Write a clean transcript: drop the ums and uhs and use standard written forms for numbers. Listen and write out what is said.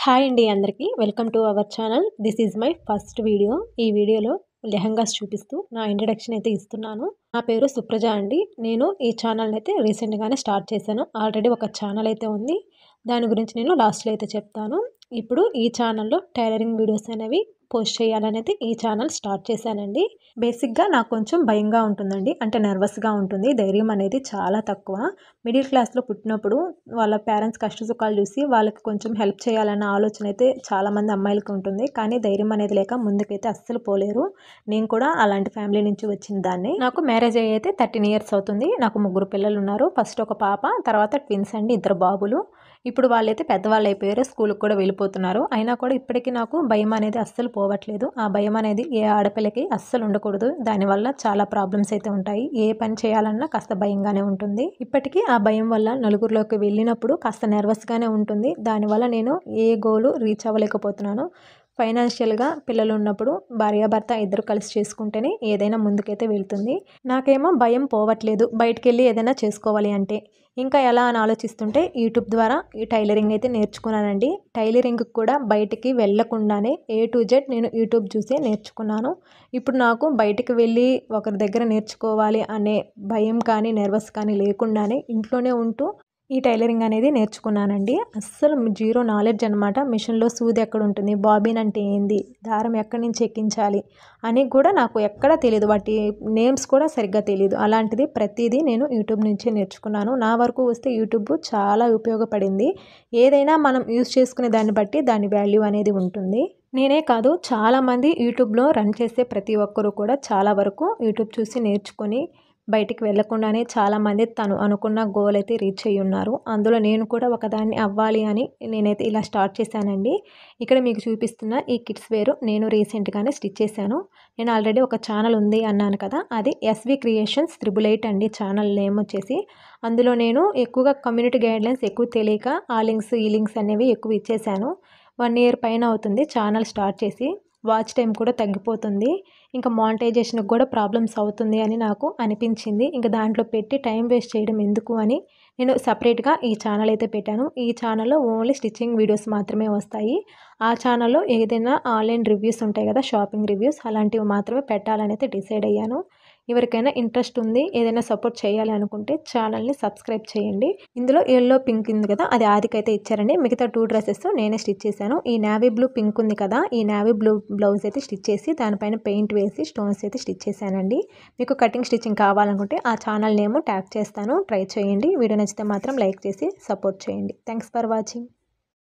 Hi అండి అందరికీ welcome to our channel. This is my first video. ఈ వీడియోలో లెహంగాస్ చూపిస్తూ నా ఇంట్రడక్షన్ అయితే ఇస్తున్నాను. నా పేరు సుప్రజ అండి. నేను ఈ ఛానల్ని అయితే రీసెంట్గానే స్టార్ట్ చేశాను. ఆల్రెడీ ఒక ఛానల్ అయితే ఉంది. దాని గురించి నేను లాస్ట్లో అయితే చెప్తాను. ఇప్పుడు ఈ ఛానల్లో టైలరింగ్ వీడియోస్ అనేవి పోస్ట్ చేయాలనేది ఈ ఛానల్ స్టార్ట్ చేశానండి. బేసిక్గా నాకు కొంచెం భయంగా ఉంటుందండి, అంటే నర్వస్గా ఉంటుంది. ధైర్యం అనేది చాలా తక్కువ. మిడిల్ క్లాస్లో పుట్టినప్పుడు వాళ్ళ పేరెంట్స్ కష్ట సుఖాలు చూసి వాళ్ళకి కొంచెం హెల్ప్ చేయాలన్న ఆలోచన అయితే చాలామంది అమ్మాయిలకి ఉంటుంది. కానీ ధైర్యం అనేది లేక ముందుకైతే అస్సలు పోలేరు. నేను కూడా అలాంటి ఫ్యామిలీ నుంచి వచ్చిన దాన్ని. నాకు మ్యారేజ్ అయ్యి అయితే 13 years అవుతుంది. నాకు 3 పిల్లలు ఉన్నారు. ఫస్ట్ ఒక పాప, తర్వాత ట్విన్స్ అండి, 2 బాబులు. ఇప్పుడు వాళ్ళైతే పెద్దవాళ్ళు అయిపోయారు, స్కూల్కి కూడా వెళ్ళిపోతున్నారు. అయినా కూడా ఇప్పటికీ నాకు భయం అనేది అస్సలు పోవట్లేదు. ఆ భయం అనేది ఏ ఆడపిల్లకి అస్సలు ఉండకూడదు. దానివల్ల చాలా ప్రాబ్లమ్స్ అయితే ఉంటాయి. ఏ పని చేయాలన్నా కాస్త భయంగానే ఉంటుంది. ఇప్పటికీ ఆ భయం వల్ల నలుగురిలోకి వెళ్ళినప్పుడు కాస్త నర్వస్గానే ఉంటుంది. దానివల్ల నేను ఏ గోలు రీచ్ అవ్వలేకపోతున్నాను. ఫైనాన్షియల్గా పిల్లలు ఉన్నప్పుడు భార్యాభర్త ఇద్దరు కలిసి చేసుకుంటేనే ఏదైనా ముందుకైతే వెళ్తుంది. నాకేమో భయం పోవట్లేదు బయటికి వెళ్ళి ఏదైనా చేసుకోవాలి అంటే. ఇంకా ఎలా అని ఆలోచిస్తుంటే యూట్యూబ్ ద్వారా ఈ టైలరింగ్ అయితే నేర్చుకున్నానండి. టైలరింగ్ కూడా బయటికి వెళ్ళకుండానే A to Z నేను యూట్యూబ్ చూసే నేర్చుకున్నాను. ఇప్పుడు నాకు బయటికి వెళ్ళి ఒకరి దగ్గర నేర్చుకోవాలి అనే భయం కానీ నర్వస్ కానీ లేకుండానే ఇంట్లోనే ఉంటూ ఈ టైలరింగ్ అనేది నేర్చుకున్నానండి. అస్సలు జీరో నాలెడ్జ్ అనమాట. మిషన్లో సూది ఎక్కడ ఉంటుంది, బాబిన్ అంటే ఏంది, దారం ఎక్కడి నుంచి ఎక్కించాలి అని కూడా నాకు ఎక్కడా తెలియదు. వాటి నేమ్స్ కూడా సరిగ్గా తెలియదు. అలాంటిది ప్రతిదీ నేను యూట్యూబ్ నుంచే నేర్చుకున్నాను. నా వరకు వస్తే యూట్యూబ్ చాలా ఉపయోగపడింది. ఏదైనా మనం యూజ్ చేసుకునే దాన్ని బట్టి దాని వాల్యూ అనేది ఉంటుంది. నేనే కాదు, చాలామంది యూట్యూబ్లో రన్ చేసే ప్రతి ఒక్కరు కూడా చాలా వరకు యూట్యూబ్ చూసి నేర్చుకొని బయటికి వెళ్ళకుండానే చాలామంది తను అనుకున్న గోల్ అయితే రీచ్ అయ్యి ఉన్నారు. అందులో నేను కూడా ఒకదాన్ని అవ్వాలి అని నేనైతే ఇలా స్టార్ట్ చేశానండి. ఇక్కడ మీకు చూపిస్తున్న ఈ కిడ్స్ వేరు నేను రీసెంట్గానే స్టిచ్ చేశాను. నేను ఆల్రెడీ ఒక ఛానల్ ఉంది అన్నాను కదా, అది SV Creations 888 అండి ఛానల్ నేమ్ వచ్చేసి. అందులో నేను ఎక్కువగా కమ్యూనిటీ గైడ్లైన్స్ ఎక్కువ తెలియక ఆ లింక్స్ ఈ లింక్స్ అనేవి ఎక్కువ ఇచ్చేసాను. 1 year పైన అవుతుంది ఛానల్ స్టార్ట్ చేసి. వాచ్ టైం కూడా తగ్గిపోతుంది. ఇంకా మానిటైజేషన్కి కూడా ప్రాబ్లమ్స్ అవుతుంది అని నాకు అనిపించింది. ఇంకా దాంట్లో పెట్టి టైం వేస్ట్ చేయడం ఎందుకు అని నేను సపరేట్గా ఈ ఛానల్ అయితే పెట్టాను. ఈ ఛానల్లో ఓన్లీ స్టిచ్చింగ్ వీడియోస్ మాత్రమే వస్తాయి. ఆ ఛానల్లో ఏదైనా ఆన్లైన్ రివ్యూస్ ఉంటాయి కదా, షాపింగ్ రివ్యూస్, అలాంటివి మాత్రమే పెట్టాలని అయితే డిసైడ్ అయ్యాను. ఎవరికైనా ఇంట్రెస్ట్ ఉంది, ఏదైనా సపోర్ట్ చేయాలి అనుకుంటే ఛానల్ని సబ్స్క్రైబ్ చేయండి. ఇందులో ఎల్లో పింక్ ఉంది కదా, అది ఆదికైతే ఇచ్చారండి. మిగతా 2 dresses నేనే స్టిచ్ చేశాను. ఈ నేవీ బ్లూ పింక్ ఉంది కదా, ఈ నేవీ బ్లూ బ్లౌజ్ అయితే స్టిచ్ చేసి దానిపైన పెయింట్ వేసి స్టోన్స్ అయితే స్టిచ్ చేశానండి. మీకు కటింగ్ స్టిచ్చింగ్ కావాలనుకుంటే ఆ ఛానల్ నేమ్ ట్యాగ్ చేస్తాను, ట్రై చేయండి. వీడియో నచ్చితే మాత్రం లైక్ చేసి సపోర్ట్ చేయండి. Thanks for watching.